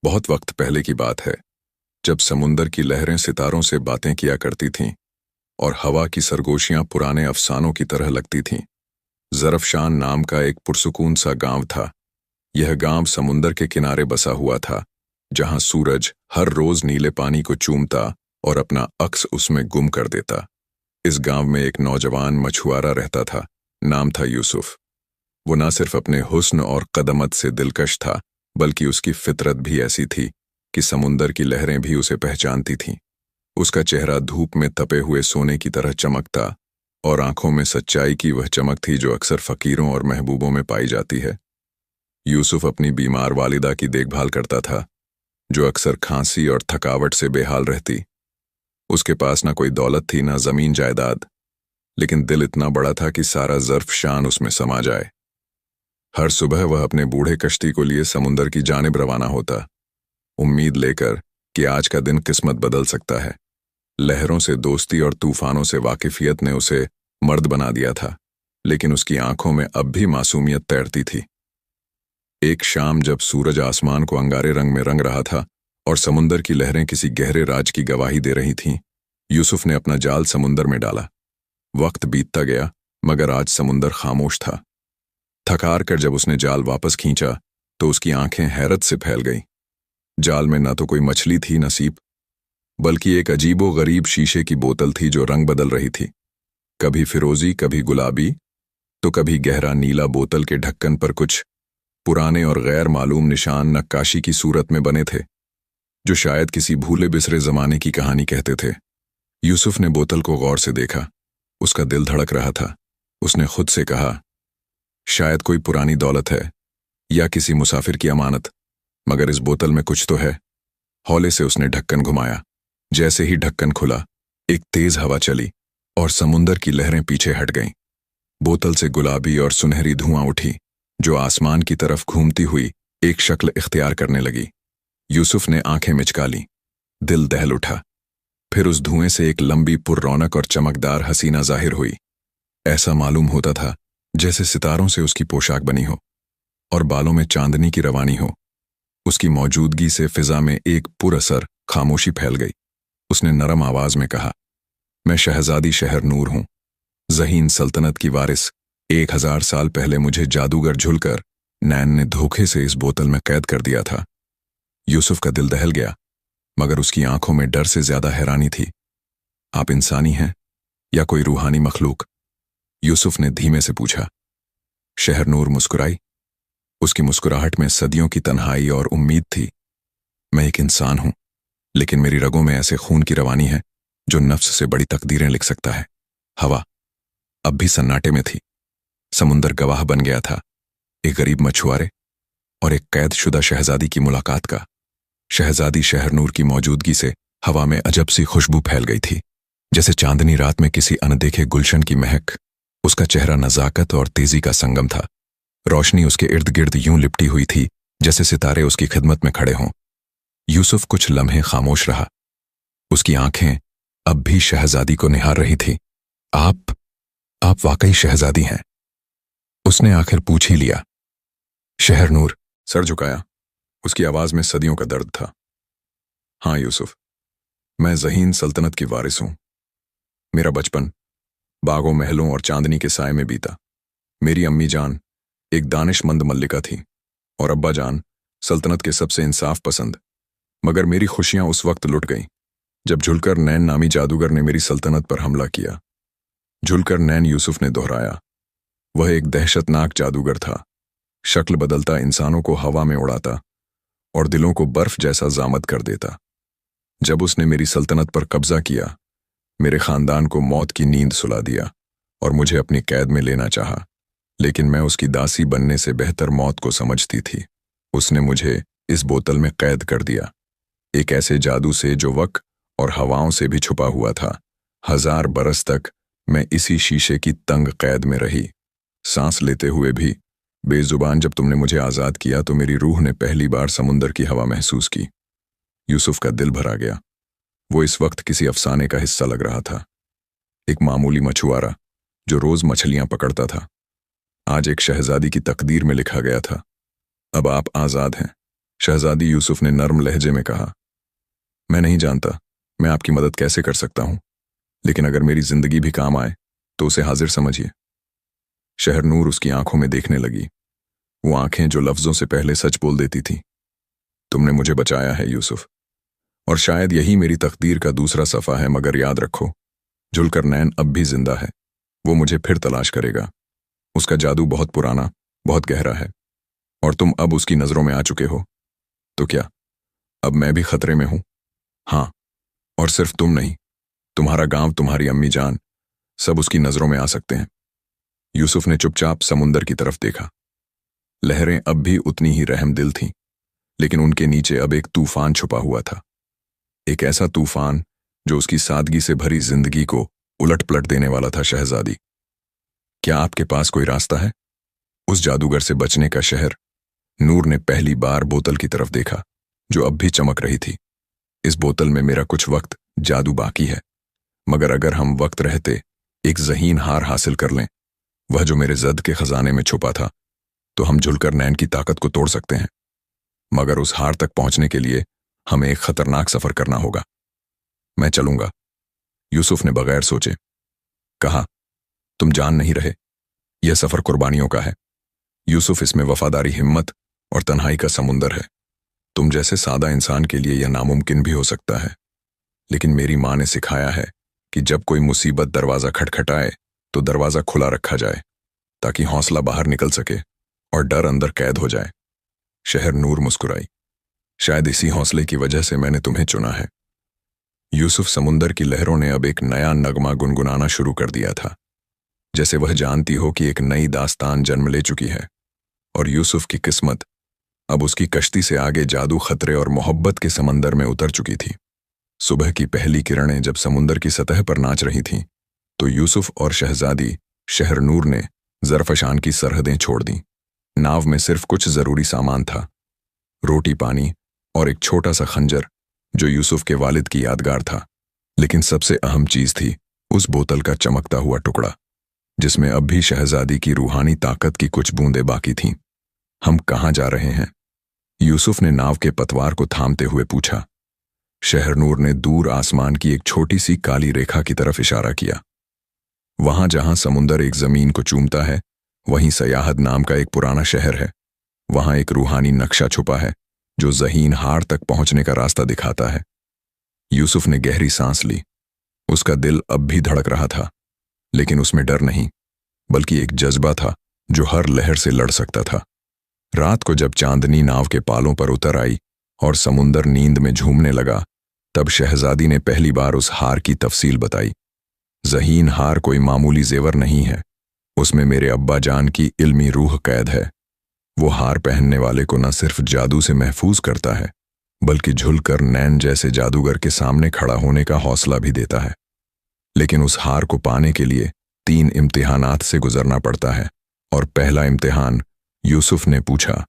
बहुत वक्त पहले की बात है, जब समुंदर की लहरें सितारों से बातें किया करती थीं और हवा की सरगोशियां पुराने अफसानों की तरह लगती थीं। ज़रफ़शान नाम का एक पुरसुकून सा गांव था। यह गांव समुंदर के किनारे बसा हुआ था, जहां सूरज हर रोज नीले पानी को चूमता और अपना अक्स उसमें गुम कर देता। इस गांव में एक नौजवान मछुआरा रहता था। नाम था यूसुफ। वो न सिर्फ अपने हुस्न और कदमत से दिलकश था, बल्कि उसकी फितरत भी ऐसी थी कि समुंदर की लहरें भी उसे पहचानती थीं। उसका चेहरा धूप में तपे हुए सोने की तरह चमकता और आंखों में सच्चाई की वह चमक थी जो अक्सर फकीरों और महबूबों में पाई जाती है। यूसुफ अपनी बीमार वालिदा की देखभाल करता था, जो अक्सर खांसी और थकावट से बेहाल रहती। उसके पास न कोई दौलत थी, न जमीन जायदाद, लेकिन दिल इतना बड़ा था कि सारा ज़रफ़शान उसमें समा जाए। हर सुबह वह अपने बूढ़े कश्ती को लिए समुंदर की जानिब रवाना होता, उम्मीद लेकर कि आज का दिन किस्मत बदल सकता है। लहरों से दोस्ती और तूफानों से वाकिफियत ने उसे मर्द बना दिया था, लेकिन उसकी आंखों में अब भी मासूमियत तैरती थी। एक शाम जब सूरज आसमान को अंगारे रंग में रंग रहा था और समुंदर की लहरें किसी गहरे राज की गवाही दे रही थीं, यूसुफ ने अपना जाल समुंदर में डाला। वक्त बीतता गया, मगर आज समुंदर खामोश था। थकार कर जब उसने जाल वापस खींचा तो उसकी आंखें हैरत से फैल गईं। जाल में न तो कोई मछली थी न सीप, बल्कि एक अजीबो गरीब शीशे की बोतल थी जो रंग बदल रही थी, कभी फिरोजी, कभी गुलाबी, तो कभी गहरा नीला। बोतल के ढक्कन पर कुछ पुराने और गैर मालूम निशान नक्काशी की सूरत में बने थे, जो शायद किसी भूले बिसरे जमाने की कहानी कहते थे। यूसुफ ने बोतल को गौर से देखा। उसका दिल धड़क रहा था। उसने खुद से कहा, शायद कोई पुरानी दौलत है या किसी मुसाफिर की अमानत, मगर इस बोतल में कुछ तो है। हौले से उसने ढक्कन घुमाया। जैसे ही ढक्कन खुला, एक तेज हवा चली और समुंदर की लहरें पीछे हट गईं। बोतल से गुलाबी और सुनहरी धुआं उठी, जो आसमान की तरफ घूमती हुई एक शक्ल इख्तियार करने लगी। यूसुफ ने आंखें मिचका लीं। दिल दहल उठा। फिर उस धुएं से एक लंबी, पुररौनक और चमकदार हसीना जाहिर हुई। ऐसा मालूम होता था जैसे सितारों से उसकी पोशाक बनी हो और बालों में चांदनी की रवानी हो। उसकी मौजूदगी से फिजा में एक पुरअसर खामोशी फैल गई। उसने नरम आवाज में कहा, मैं शहजादी शहरनूर हूं, ज़हीन सल्तनत की वारिस। 1000 साल पहले मुझे जादूगर झुलकर नैन ने धोखे से इस बोतल में कैद कर दिया था। यूसुफ का दिल दहल गया, मगर उसकी आंखों में डर से ज्यादा हैरानी थी। आप इंसानी हैं या कोई रूहानी मखलूक? यूसुफ ने धीमे से पूछा। शहरनूर मुस्कुराई। उसकी मुस्कुराहट में सदियों की तन्हाई और उम्मीद थी। मैं एक इंसान हूं, लेकिन मेरी रगों में ऐसे खून की रवानी है जो नफ्स से बड़ी तकदीरें लिख सकता है। हवा अब भी सन्नाटे में थी। समुंदर गवाह बन गया था, एक गरीब मछुआरे और एक कैदशुदा शहजादी की मुलाकात का। शहजादी शहरनूर की मौजूदगी से हवा में अजब सी खुशबू फैल गई थी, जैसे चांदनी रात में किसी अनदेखे गुलशन की महक। उसका चेहरा नजाकत और तेजी का संगम था। रोशनी उसके इर्द गिर्द यूं लिपटी हुई थी जैसे सितारे उसकी खिदमत में खड़े हों। यूसुफ कुछ लम्हे खामोश रहा। उसकी आंखें अब भी शहजादी को निहार रही थी। आप वाकई शहजादी हैं? उसने आखिर पूछ ही लिया। शहरनूर सर झुकाया। उसकी आवाज में सदियों का दर्द था। हाँ यूसुफ, मैं ज़हीन सल्तनत की वारिस हूं। मेरा बचपन बागों, महलों और चांदनी के साए में बीता। मेरी अम्मी जान एक दानिशमंद मल्लिका थी और अब्बा जान सल्तनत के सबसे इंसाफ पसंद। मगर मेरी खुशियां उस वक्त लुट गईं जब झुलकर नैन नामी जादूगर ने मेरी सल्तनत पर हमला किया। झुलकर नैन, यूसुफ ने दोहराया। वह एक दहशतनाक जादूगर था। शक्ल बदलता, इंसानों को हवा में उड़ाता और दिलों को बर्फ जैसा जामद कर देता। जब उसने मेरी सल्तनत पर कब्जा किया, मेरे खानदान को मौत की नींद सुला दिया और मुझे अपनी कैद में लेना चाहा, लेकिन मैं उसकी दासी बनने से बेहतर मौत को समझती थी। उसने मुझे इस बोतल में कैद कर दिया, एक ऐसे जादू से जो वक्त और हवाओं से भी छुपा हुआ था। 1000 बरस तक मैं इसी शीशे की तंग कैद में रही, सांस लेते हुए भी बेजुबान। जब तुमने मुझे आजाद किया तो मेरी रूह ने पहली बार समुंदर की हवा महसूस की। यूसुफ का दिल भरा गया। वो इस वक्त किसी अफसाने का हिस्सा लग रहा था। एक मामूली मछुआरा जो रोज मछलियां पकड़ता था, आज एक शहजादी की तकदीर में लिखा गया था। अब आप आजाद हैं, शहजादी यूसुफ ने नर्म लहजे में कहा, मैं नहीं जानता मैं आपकी मदद कैसे कर सकता हूं, लेकिन अगर मेरी जिंदगी भी काम आए तो उसे हाजिर समझिए। शहरनूर उसकी आंखों में देखने लगी, वो आंखें जो लफ्जों से पहले सच बोल देती थी। तुमने मुझे बचाया है यूसुफ, और शायद यही मेरी तकदीर का दूसरा सफ़ा है, मगर याद रखो, जुल्करनैन अब भी जिंदा है। वो मुझे फिर तलाश करेगा। उसका जादू बहुत पुराना, बहुत गहरा है, और तुम अब उसकी नज़रों में आ चुके हो। तो क्या अब मैं भी खतरे में हूं? हाँ, और सिर्फ तुम नहीं, तुम्हारा गांव, तुम्हारी अम्मी जान, सब उसकी नज़रों में आ सकते हैं। यूसुफ ने चुपचाप समुंदर की तरफ देखा। लहरें अब भी उतनी ही रहमदिल थीं, लेकिन उनके नीचे अब एक तूफान छुपा हुआ था। एक ऐसा तूफान जो उसकी सादगी से भरी जिंदगी को उलट पलट देने वाला था। शहजादी, क्या आपके पास कोई रास्ता है? उस जादूगर से बचने का शहर। नूर ने पहली बार बोतल की तरफ देखा, जो अब भी चमक रही थी। इस बोतल में मेरा कुछ वक्त जादू बाकी है, मगर अगर हम वक्त रहते एक ज़हीन हार हासिल कर लें, वह जो मेरे जद के खजाने में छुपा था, तो हम जुल्करनैन की ताकत को तोड़ सकते हैं। मगर उस हार तक पहुंचने के लिए हमें एक खतरनाक सफर करना होगा। मैं चलूंगा, यूसुफ ने बगैर सोचे कहा। तुम जान नहीं रहे, यह सफर कुर्बानियों का है यूसुफ। इसमें वफादारी, हिम्मत और तन्हाई का समुंदर है। तुम जैसे सादा इंसान के लिए यह नामुमकिन भी हो सकता है, लेकिन मेरी माँ ने सिखाया है कि जब कोई मुसीबत दरवाज़ा खटखटाए तो दरवाज़ा खुला रखा जाए, ताकि हौसला बाहर निकल सके और डर अंदर कैद हो जाए। शहरनूर मुस्कुराई। शायद इसी हौसले की वजह से मैंने तुम्हें चुना है। यूसुफ, समुंदर की लहरों ने अब एक नया नगमा गुनगुनाना शुरू कर दिया था, जैसे वह जानती हो कि एक नई दास्तान जन्म ले चुकी है। और यूसुफ की किस्मत अब उसकी कश्ती से आगे जादू, खतरे और मोहब्बत के समंदर में उतर चुकी थी। सुबह की पहली किरणें जब समुंदर की सतह पर नाच रही थीं, तो यूसुफ और शहजादी शहरनूर ने ज़रफ़शान की सरहदें छोड़ दीं। नाव में सिर्फ कुछ ज़रूरी सामान था, रोटी, पानी और एक छोटा सा खंजर जो यूसुफ के वालिद की यादगार था। लेकिन सबसे अहम चीज़ थी उस बोतल का चमकता हुआ टुकड़ा, जिसमें अब भी शहजादी की रूहानी ताकत की कुछ बूंदें बाकी थीं। हम कहाँ जा रहे हैं? यूसुफ ने नाव के पतवार को थामते हुए पूछा। शहरनूर ने दूर आसमान की एक छोटी सी काली रेखा की तरफ इशारा किया। वहां जहां समुंदर एक जमीन को चूमता है, वहीं सयाहद नाम का एक पुराना शहर है। वहां एक रूहानी नक्शा छुपा है जो ज़हीन हार तक पहुंचने का रास्ता दिखाता है। यूसुफ ने गहरी सांस ली। उसका दिल अब भी धड़क रहा था, लेकिन उसमें डर नहीं, बल्कि एक जज्बा था जो हर लहर से लड़ सकता था। रात को जब चांदनी नाव के पालों पर उतर आई और समुंदर नींद में झूमने लगा, तब शहजादी ने पहली बार उस हार की तफसील बताई। ज़हीन हार कोई मामूली जेवर नहीं है, उसमें मेरे अब्बा जान की इल्मी रूह कैद है। वो हार पहनने वाले को न सिर्फ जादू से महफूज करता है, बल्कि जुल्करनैन जैसे जादूगर के सामने खड़ा होने का हौसला भी देता है। लेकिन उस हार को पाने के लिए 3 इम्तिहानात से गुजरना पड़ता है, और पहला इम्तिहान, यूसुफ ने पूछा।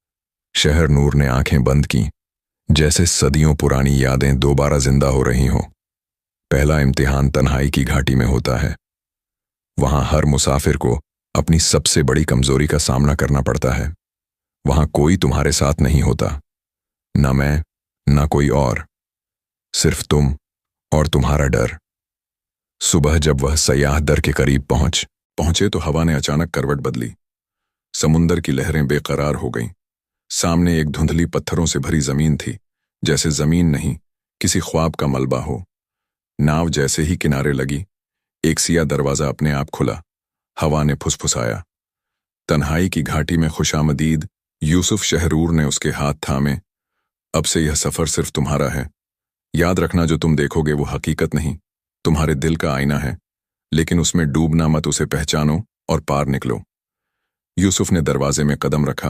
शहरनूर ने आंखें बंद की, जैसे सदियों पुरानी यादें दोबारा जिंदा हो रही हों। पहला इम्तिहान तन्हाई की घाटी में होता है। वहां हर मुसाफिर को अपनी सबसे बड़ी कमजोरी का सामना करना पड़ता है। वहां कोई तुम्हारे साथ नहीं होता, न मैं, न कोई और, सिर्फ तुम और तुम्हारा डर। सुबह जब वह सयाह दर के करीब पहुंचे तो हवा ने अचानक करवट बदली। समुंदर की लहरें बेकरार हो गईं। सामने एक धुंधली पत्थरों से भरी जमीन थी, जैसे जमीन नहीं, किसी ख्वाब का मलबा हो। नाव जैसे ही किनारे लगी, एक सिया दरवाजा अपने आप खुला। हवा ने फुसफुसाया, तन्हाई की घाटी में खुशामदीद। यूसुफ, शहरनूर ने उसके हाथ थामे। अब से यह सफर सिर्फ तुम्हारा है। याद रखना, जो तुम देखोगे वो हकीकत नहीं, तुम्हारे दिल का आईना है, लेकिन उसमें डूबना मत, उसे पहचानो और पार निकलो। यूसुफ ने दरवाजे में कदम रखा।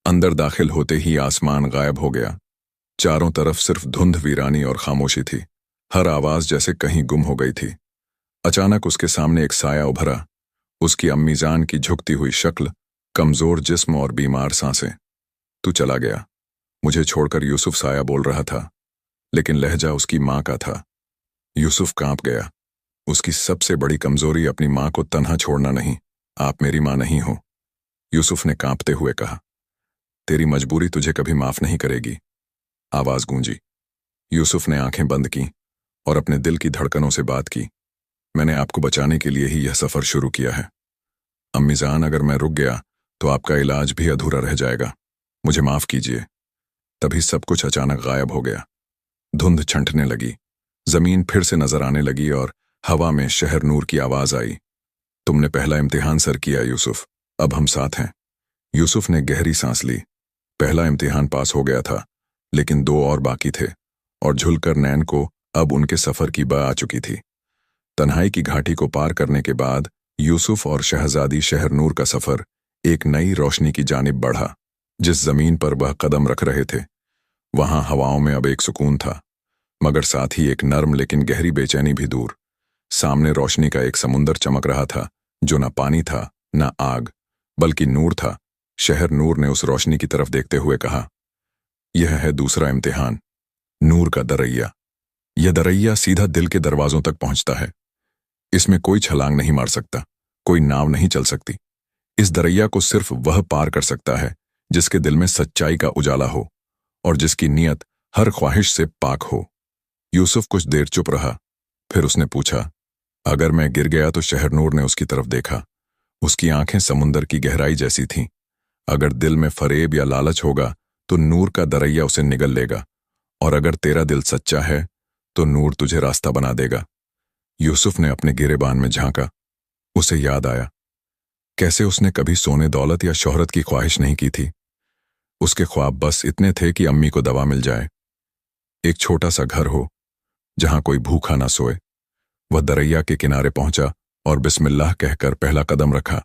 अंदर दाखिल होते ही आसमान गायब हो गया। चारों तरफ सिर्फ धुंध, वीरानी और खामोशी थी। हर आवाज जैसे कहीं गुम हो गई थी। अचानक उसके सामने एक साया उभरा। उसकी अम्मी जान की झुकती हुई शक्ल, कमजोर जिस्म और बीमार सांसें। तू चला गया, मुझे छोड़कर, यूसुफ साया बोल रहा था, लेकिन लहजा उसकी माँ का था। यूसुफ कांप गया। उसकी सबसे बड़ी कमजोरी अपनी माँ को तन्हा छोड़ना नहीं। आप मेरी माँ नहीं हो, यूसुफ ने कांपते हुए कहा। तेरी मजबूरी तुझे कभी माफ नहीं करेगी, आवाज गूंजी। यूसुफ ने आंखें बंद की और अपने दिल की धड़कनों से बात की। मैंने आपको बचाने के लिए ही यह सफर शुरू किया है। अम्मीजान, अगर मैं रुक गया तो आपका इलाज भी अधूरा रह जाएगा। मुझे माफ कीजिए। तभी सब कुछ अचानक गायब हो गया। धुंध छंटने लगी, जमीन फिर से नजर आने लगी और हवा में शहर नूर की आवाज आई। तुमने पहला इम्तिहान सर किया यूसुफ, अब हम साथ हैं। यूसुफ ने गहरी सांस ली। पहला इम्तिहान पास हो गया था, लेकिन 2 और बाकी थे, और झुलकर नैन को अब उनके सफर की बा आ चुकी थी। तन्हाई की घाटी को पार करने के बाद यूसुफ और शहजादी शहर नूर का सफर एक नई रोशनी की जानिब बढ़ा। जिस जमीन पर वह कदम रख रहे थे, वहां हवाओं में अब एक सुकून था, मगर साथ ही एक नर्म लेकिन गहरी बेचैनी भी दूर। सामने रोशनी का एक समुंदर चमक रहा था, जो न पानी था न आग, बल्कि नूर था। शहर नूर ने उस रोशनी की तरफ देखते हुए कहा, यह है दूसरा इम्तिहान, नूर का दरैया। यह दरैया सीधा दिल के दरवाजों तक पहुंचता है। इसमें कोई छलांग नहीं मार सकता, कोई नाव नहीं चल सकती। इस दरैया को सिर्फ वह पार कर सकता है जिसके दिल में सच्चाई का उजाला हो और जिसकी नीयत हर ख्वाहिश से पाक हो। यूसुफ कुछ देर चुप रहा, फिर उसने पूछा, अगर मैं गिर गया? तो शहर नूर ने उसकी तरफ देखा। उसकी आंखें समुंदर की गहराई जैसी थीं। अगर दिल में फरेब या लालच होगा तो नूर का दरैया उसे निगल लेगा, और अगर तेरा दिल सच्चा है तो नूर तुझे रास्ता बना देगा। यूसुफ ने अपने गिरेबान में झांका। उसे याद आया कैसे उसने कभी सोने दौलत या शोहरत की ख्वाहिश नहीं की थी। उसके ख्वाब बस इतने थे कि अम्मी को दवा मिल जाए, एक छोटा सा घर हो जहां कोई भूखा ना सोए। वह दरैया के किनारे पहुंचा और बिस्मिल्लाह कहकर पहला कदम रखा।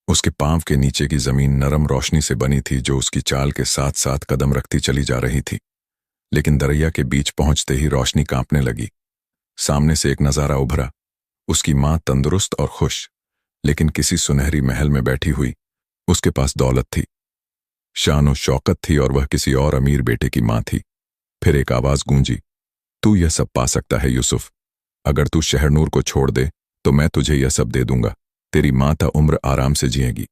उसके पांव के नीचे की जमीन नरम रोशनी से बनी थी, जो उसकी चाल के साथ साथ कदम रखती चली जा रही थी। लेकिन दरैया के बीच पहुंचते ही रोशनी कांपने लगी। सामने से एक नजारा उभरा। उसकी मां तंदुरुस्त और खुश, लेकिन किसी सुनहरी महल में बैठी हुई। उसके पास दौलत थी, शान और शौकत थी, और वह किसी और अमीर बेटे की मां थी। फिर एक आवाज गूंजी, तू यह सब पा सकता है यूसुफ। अगर तू शहर नूर को छोड़ दे तो मैं तुझे यह सब दे दूंगा। तेरी मां ता उम्र आराम से जिएगी।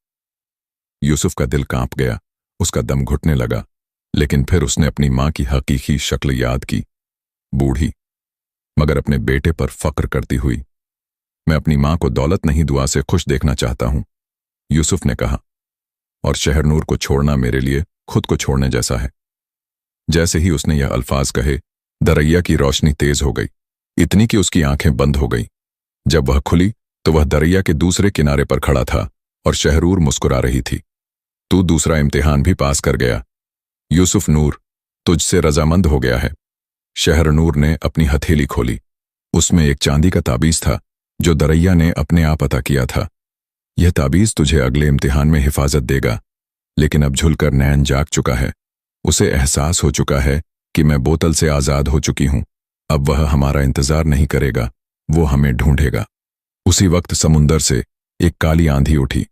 यूसुफ का दिल कांप गया, उसका दम घुटने लगा, लेकिन फिर उसने अपनी मां की हकीकी शक्ल याद की, बूढ़ी मगर अपने बेटे पर फक्र करती हुई। मैं अपनी मां को दौलत नहीं दुआ से खुश देखना चाहता हूं, यूसुफ ने कहा, और शहर नूर को छोड़ना मेरे लिए खुद को छोड़ने जैसा है। जैसे ही उसने यह अल्फाज कहे, दरैया की रोशनी तेज हो गई, इतनी कि उसकी आंखें बंद हो गई। जब वह खुली तो वह दरैया के दूसरे किनारे पर खड़ा था और शहरूर मुस्कुरा रही थी। तू दूसरा इम्तिहान भी पास कर गया यूसुफ, नूर तुझसे रजामंद हो गया है। शहर नूर ने अपनी हथेली खोली। उसमें एक चांदी का ताबीज था जो दरैया ने अपने आप अता किया था। यह ताबीज तुझे अगले इम्तिहान में हिफाजत देगा। लेकिन अब झुलकर नैन जाग चुका है। उसे एहसास हो चुका है कि मैं बोतल से आजाद हो चुकी हूं। अब वह हमारा इंतजार नहीं करेगा, वो हमें ढूंढेगा। उसी वक्त समुंदर से एक काली आंधी उठी।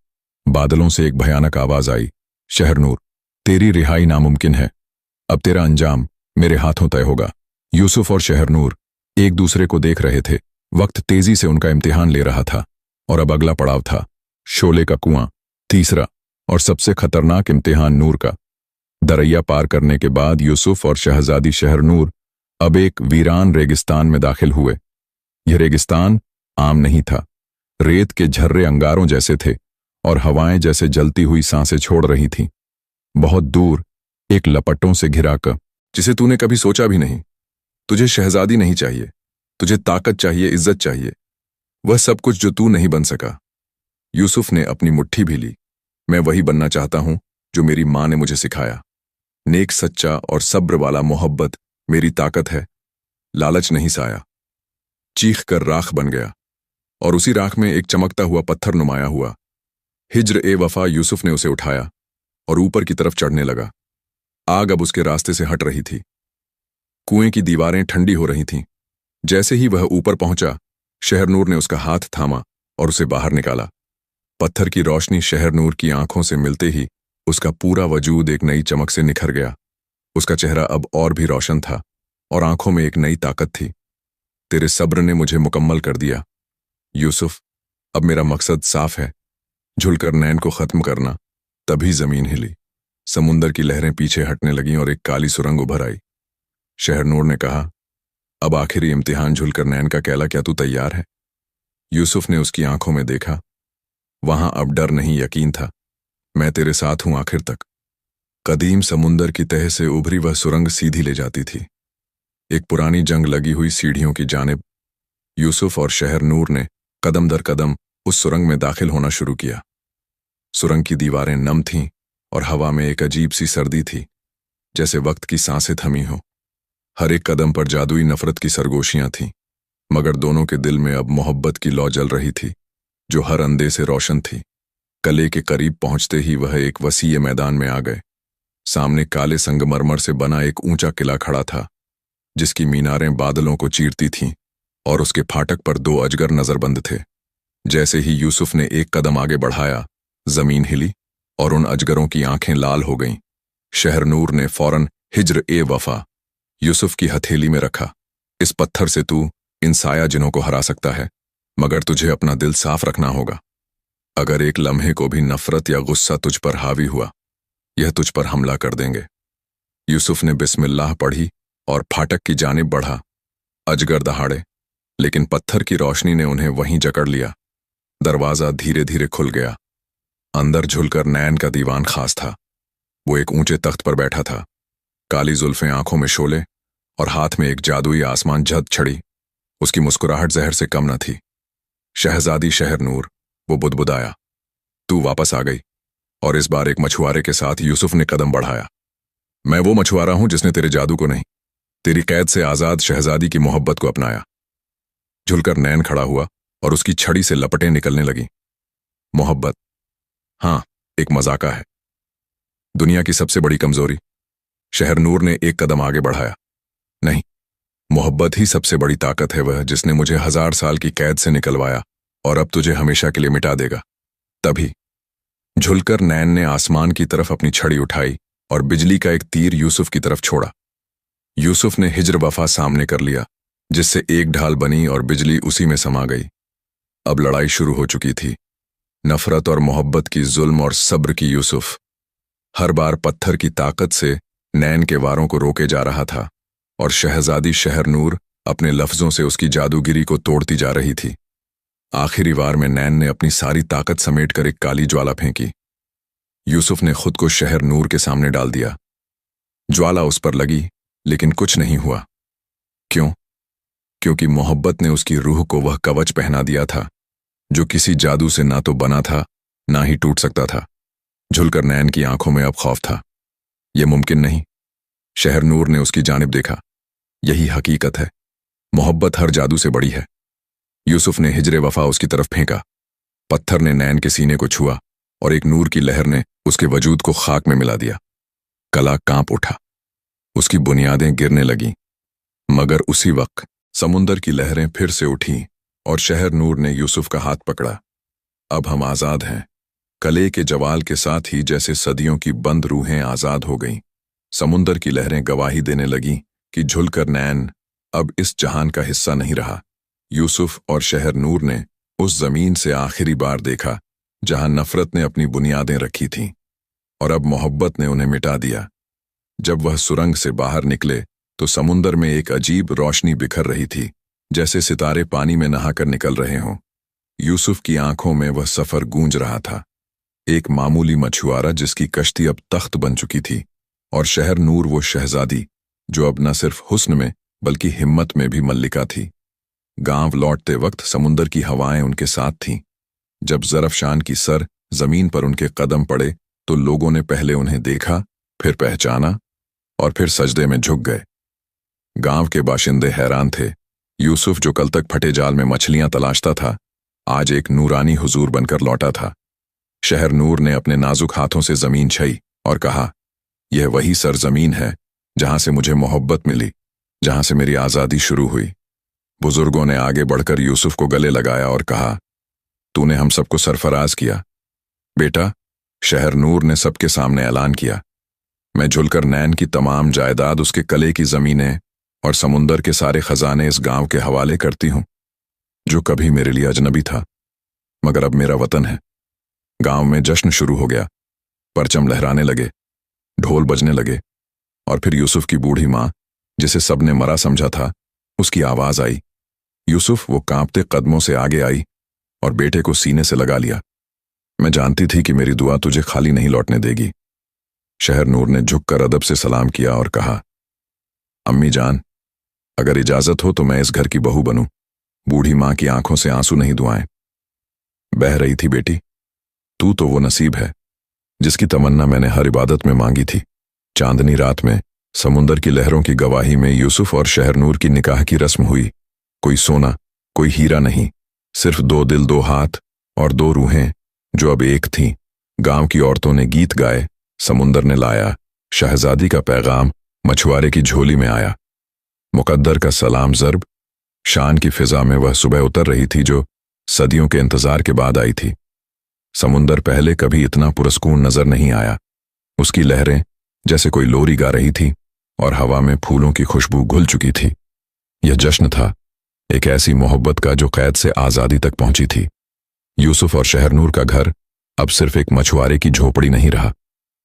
बादलों से एक भयानक आवाज आई, शहरनूर, तेरी रिहाई नामुमकिन है। अब तेरा अंजाम मेरे हाथों तय होगा। यूसुफ और शहरनूर एक दूसरे को देख रहे थे। वक्त तेजी से उनका इम्तिहान ले रहा था, और अब अगला पड़ाव था शोले का कुआं, तीसरा और सबसे खतरनाक इम्तिहान नूर का। दरैया पार करने के बाद यूसुफ और शहजादी शहरनूर अब एक वीरान रेगिस्तान में दाखिल हुए। यह रेगिस्तान आम नहीं था। रेत के झर्रे अंगारों जैसे थे और हवाएं जैसे जलती हुई सांसें छोड़ रही थीं। बहुत दूर एक लपटों से घिरा कर, जिसे तूने कभी सोचा भी नहीं। तुझे शहजादी नहीं चाहिए, तुझे ताकत चाहिए, इज्जत चाहिए, वह सब कुछ जो तू नहीं बन सका। यूसुफ ने अपनी मुट्ठी भी ली। मैं वही बनना चाहता हूं जो मेरी मां ने मुझे सिखाया। नेक, सच्चा और सब्र वाला मोहब्बत मेरी ताकत है, लालच नहीं साया। चीख कर राख बन गया, और उसी राख में एक चमकता हुआ पत्थर नुमाया हुआ। हिज्र ए वफा, यूसुफ ने उसे उठाया और ऊपर की तरफ चढ़ने लगा। आग अब उसके रास्ते से हट रही थी। कुएं की दीवारें ठंडी हो रही थीं। जैसे ही वह ऊपर पहुंचा, शहरनूर ने उसका हाथ थामा और उसे बाहर निकाला। पत्थर की रोशनी शहरनूर की आंखों से मिलते ही उसका पूरा वजूद एक नई चमक से निखर गया। उसका चेहरा अब और भी रोशन था और आंखों में एक नई ताकत थी। तेरे सब्र ने मुझे मुकम्मल कर दिया यूसुफ। अब मेरा मकसद साफ है, झुलकर नैन को खत्म करना। तभी जमीन हिली। समुंदर की लहरें पीछे हटने लगीं और एक काली सुरंग उभर आई। शहरनूर ने कहा, अब आखिरी इम्तिहान झुलकर नैन का कहला, क्या तू तैयार है? यूसुफ ने उसकी आंखों में देखा। वहां अब डर नहीं, यकीन था। मैं तेरे साथ हूं आखिर तक। कदीम समुंदर की तह से उभरी वह सुरंग सीधी ले जाती थी, एक पुरानी जंग लगी हुई सीढ़ियों की जानिब। यूसुफ और शहरनूर ने कदम दर कदम उस सुरंग में दाखिल होना शुरू किया। सुरंग की दीवारें नम थीं और हवा में एक अजीब सी सर्दी थी, जैसे वक्त की सांसें थमी हों। हर एक कदम पर जादुई नफरत की सरगोशियां थीं, मगर दोनों के दिल में अब मोहब्बत की लौ जल रही थी, जो हर अंधे से रोशन थी। कले के करीब पहुंचते ही वह एक वसीय मैदान में आ गए। सामने काले संगमरमर से बना एक ऊंचा किला खड़ा था, जिसकी मीनारें बादलों को चीरती थीं और उसके फाटक पर 2 अजगर नजरबंद थे। जैसे ही यूसुफ ने एक कदम आगे बढ़ाया, जमीन हिली और उन अजगरों की आंखें लाल हो गईं। शहरनूर ने फौरन हिज्र ए वफा यूसुफ की हथेली में रखा। इस पत्थर से तू इन साया जिन्हों को हरा सकता है, मगर तुझे अपना दिल साफ रखना होगा। अगर एक लम्हे को भी नफरत या गुस्सा तुझ पर हावी हुआ, यह तुझ पर हमला कर देंगे। यूसुफ ने बिस्मिल्लाह पढ़ी और फाटक की जानिब बढ़ा। अजगर दहाड़े, लेकिन पत्थर की रोशनी ने उन्हें वहीं जकड़ लिया। दरवाजा धीरे धीरे खुल गया। अंदर झुलकर नैन का दीवान खास था। वो एक ऊंचे तख्त पर बैठा था, काली जुल्फें, आंखों में शोले और हाथ में एक जादुई आसमान झद छड़ी। उसकी मुस्कुराहट जहर से कम न थी। शहजादी शहरनूर, वो बुदबुदाया, तू वापस आ गई। और इस बार एक मछुआरे के साथ यूसुफ ने कदम बढ़ाया। मैं वो मछुआरा हूं जिसने तेरे जादू को नहीं, तेरी कैद से आजाद शहजादी की मोहब्बत को अपनाया। झुलकर नैन खड़ा हुआ और उसकी छड़ी से लपटें निकलने लगी। मोहब्बत, हाँ, एक मजाका है, दुनिया की सबसे बड़ी कमजोरी। शहरनूर ने एक कदम आगे बढ़ाया। नहीं, मोहब्बत ही सबसे बड़ी ताकत है, वह जिसने मुझे 1000 साल की कैद से निकलवाया और अब तुझे हमेशा के लिए मिटा देगा। तभी झुलकर नैन ने आसमान की तरफ अपनी छड़ी उठाई और बिजली का एक तीर यूसुफ की तरफ छोड़ा। यूसुफ ने हिज्र वफा सामने कर लिया, जिससे एक ढाल बनी और बिजली उसी में समा गई। अब लड़ाई शुरू हो चुकी थी, नफरत और मोहब्बत की, जुल्म और सब्र की। यूसुफ हर बार पत्थर की ताकत से नैन के वारों को रोके जा रहा था और शहजादी शहरनूर अपने लफ्जों से उसकी जादूगिरी को तोड़ती जा रही थी। आखिरी वार में नैन ने अपनी सारी ताकत समेटकर एक काली ज्वाला फेंकी। यूसुफ ने खुद को शहरनूर के सामने डाल दिया। ज्वाला उस पर लगी, लेकिन कुछ नहीं हुआ। क्यों? क्योंकि मोहब्बत ने उसकी रूह को वह कवच पहना दिया था, जो किसी जादू से ना तो बना था, ना ही टूट सकता था। झुलकर नैन की आंखों में अब खौफ था। यह मुमकिन नहीं। शहरनूर ने उसकी जानिब देखा। यही हकीकत है, मोहब्बत हर जादू से बड़ी है। यूसुफ ने हिजरे वफा उसकी तरफ फेंका। पत्थर ने नैन के सीने को छुआ और एक नूर की लहर ने उसके वजूद को खाक में मिला दिया। कला कांप उठा, उसकी बुनियादें गिरने लगीं। मगर उसी वक्त समुंदर की लहरें फिर से उठीं और शहरनूर ने यूसुफ का हाथ पकड़ा। अब हम आजाद हैं। कले के जवाल के साथ ही जैसे सदियों की बंद रूहें आजाद हो गईं। समुंदर की लहरें गवाही देने लगीं कि झुलकर नैन अब इस जहान का हिस्सा नहीं रहा। यूसुफ और शहरनूर ने उस जमीन से आखिरी बार देखा जहां नफरत ने अपनी बुनियादें रखी थीं, और अब मोहब्बत ने उन्हें मिटा दिया। जब वह सुरंग से बाहर निकले तो समुंदर में एक अजीब रोशनी बिखर रही थी, जैसे सितारे पानी में नहाकर निकल रहे हों। यूसुफ की आंखों में वह सफर गूंज रहा था, एक मामूली मछुआरा जिसकी कश्ती अब तख्त बन चुकी थी, और शहरनूर वो शहजादी जो अब न सिर्फ हुस्न में बल्कि हिम्मत में भी मल्लिका थी। गांव लौटते वक्त समुंदर की हवाएं उनके साथ थीं। जब ज़रफ़शान की सर जमीन पर उनके कदम पड़े तो लोगों ने पहले उन्हें देखा, फिर पहचाना और फिर सजदे में झुक गए। गांव के बाशिंदे हैरान थे। यूसुफ, जो कल तक फटे जाल में मछलियां तलाशता था, आज एक नूरानी हुजूर बनकर लौटा था। शहरनूर ने अपने नाजुक हाथों से जमीन छई और कहा, यह वही सरजमीन है जहां से मुझे मोहब्बत मिली, जहां से मेरी आज़ादी शुरू हुई। बुजुर्गों ने आगे बढ़कर यूसुफ को गले लगाया और कहा, तूने हम सबको सरफराज किया। बेटा, शहरनूर ने सबके सामने ऐलान किया, मैं झुलकर नैन की तमाम जायदाद, उसके कले की जमीनें और समुंदर के सारे खजाने इस गांव के हवाले करती हूं, जो कभी मेरे लिए अजनबी था मगर अब मेरा वतन है। गांव में जश्न शुरू हो गया, परचम लहराने लगे, ढोल बजने लगे और फिर यूसुफ की बूढ़ी माँ, जिसे सबने मरा समझा था, उसकी आवाज आई। यूसुफ वो कांपते कदमों से आगे आई और बेटे को सीने से लगा लिया। मैं जानती थी कि मेरी दुआ तुझे खाली नहीं लौटने देगी। शहरनूर ने झुककर अदब से सलाम किया और कहा, अम्मी जान, अगर इजाजत हो तो मैं इस घर की बहू बनूं। बूढ़ी माँ की आंखों से आंसू नहीं दुआएं बह रही थी। बेटी, तू तो वो नसीब है जिसकी तमन्ना मैंने हर इबादत में मांगी थी। चांदनी रात में समुंदर की लहरों की गवाही में यूसुफ और शहरनूर की निकाह की रस्म हुई। कोई सोना, कोई हीरा नहीं, सिर्फ दो दिल, दो हाथ और दो रूहें जो अब एक थीं। गांव की औरतों ने गीत गाए, समुंदर ने लाया शहजादी का पैगाम, मछुआरे की झोली में आया मुकद्दर का सलाम ज़र्ब। शान की फिजा में वह सुबह उतर रही थी जो सदियों के इंतजार के बाद आई थी। समुंदर पहले कभी इतना पुरस्कून नजर नहीं आया। उसकी लहरें जैसे कोई लोरी गा रही थी और हवा में फूलों की खुशबू घुल चुकी थी। यह जश्न था, एक ऐसी मोहब्बत का जो कैद से आजादी तक पहुंची थी। यूसुफ और शहरनूर का घर अब सिर्फ एक मछुआरे की झोपड़ी नहीं रहा,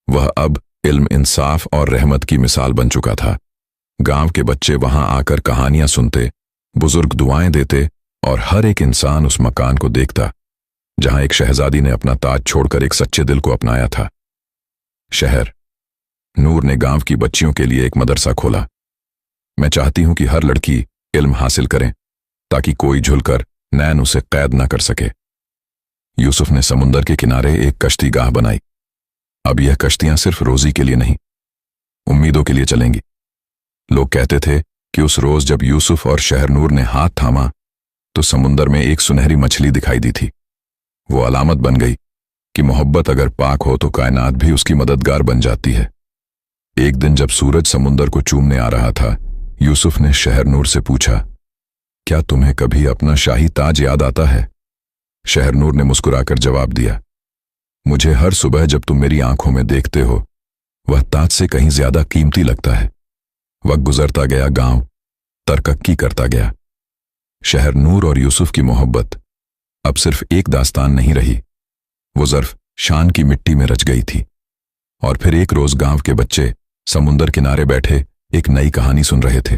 वह अब इल्म, इंसाफ और रहमत की मिसाल बन चुका था। गांव के बच्चे वहां आकर कहानियां सुनते, बुजुर्ग दुआएं देते और हर एक इंसान उस मकान को देखता जहां एक शहजादी ने अपना ताज छोड़कर एक सच्चे दिल को अपनाया था। शहर नूर ने गांव की बच्चियों के लिए एक मदरसा खोला। मैं चाहती हूं कि हर लड़की इल्म हासिल करें ताकि कोई झुलकर नैन उसे कैद न कर सके। यूसुफ ने समुंदर के किनारे एक कश्ती गाह बनाई। अब यह कश्तियां सिर्फ रोजी के लिए नहीं, उम्मीदों के लिए चलेंगी। लोग कहते थे कि उस रोज जब यूसुफ और शहरनूर ने हाथ थामा तो समुंदर में एक सुनहरी मछली दिखाई दी थी। वो अलामत बन गई कि मोहब्बत अगर पाक हो तो कायनात भी उसकी मददगार बन जाती है। एक दिन जब सूरज समुंदर को चूमने आ रहा था, यूसुफ ने शहरनूर से पूछा, क्या तुम्हें कभी अपना शाही ताज याद आता है? शहरनूर ने मुस्कुराकर जवाब दिया, मुझे हर सुबह जब तुम मेरी आंखों में देखते हो वह ताज से कहीं ज्यादा कीमती लगता है। वक्त गुजरता गया, गांव तरक्की करता गया। शहरनूर और यूसुफ की मोहब्बत अब सिर्फ एक दास्तान नहीं रही, वो ज़र्फ शान की मिट्टी में रच गई थी। और फिर एक रोज गांव के बच्चे समुंदर किनारे बैठे एक नई कहानी सुन रहे थे।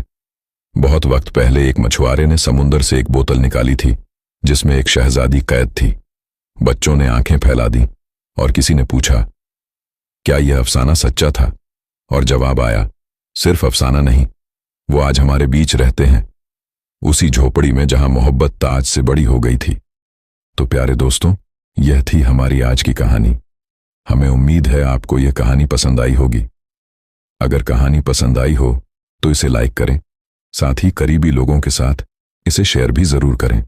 बहुत वक्त पहले एक मछुआरे ने समुंदर से एक बोतल निकाली थी जिसमें एक शहजादी कैद थी। बच्चों ने आंखें फैला दी और किसी ने पूछा, क्या यह अफसाना सच्चा था? और जवाब आया, सिर्फ अफसाना नहीं, वो आज हमारे बीच रहते हैं, उसी झोपड़ी में जहां मोहब्बत ताज से बड़ी हो गई थी। तो प्यारे दोस्तों, यह थी हमारी आज की कहानी। हमें उम्मीद है आपको यह कहानी पसंद आई होगी। अगर कहानी पसंद आई हो तो इसे लाइक करें, साथ ही करीबी लोगों के साथ इसे शेयर भी जरूर करें।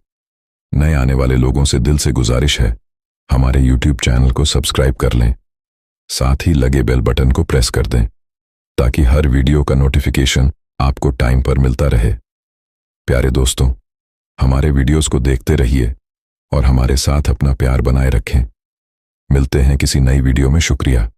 नए आने वाले लोगों से दिल से गुजारिश है, हमारे YouTube चैनल को सब्सक्राइब कर लें, साथ ही लगे बेल बटन को प्रेस कर दें ताकि हर वीडियो का नोटिफिकेशन आपको टाइम पर मिलता रहे। प्यारे दोस्तों, हमारे वीडियोस को देखते रहिए और हमारे साथ अपना प्यार बनाए रखें। मिलते हैं किसी नई वीडियो में। शुक्रिया।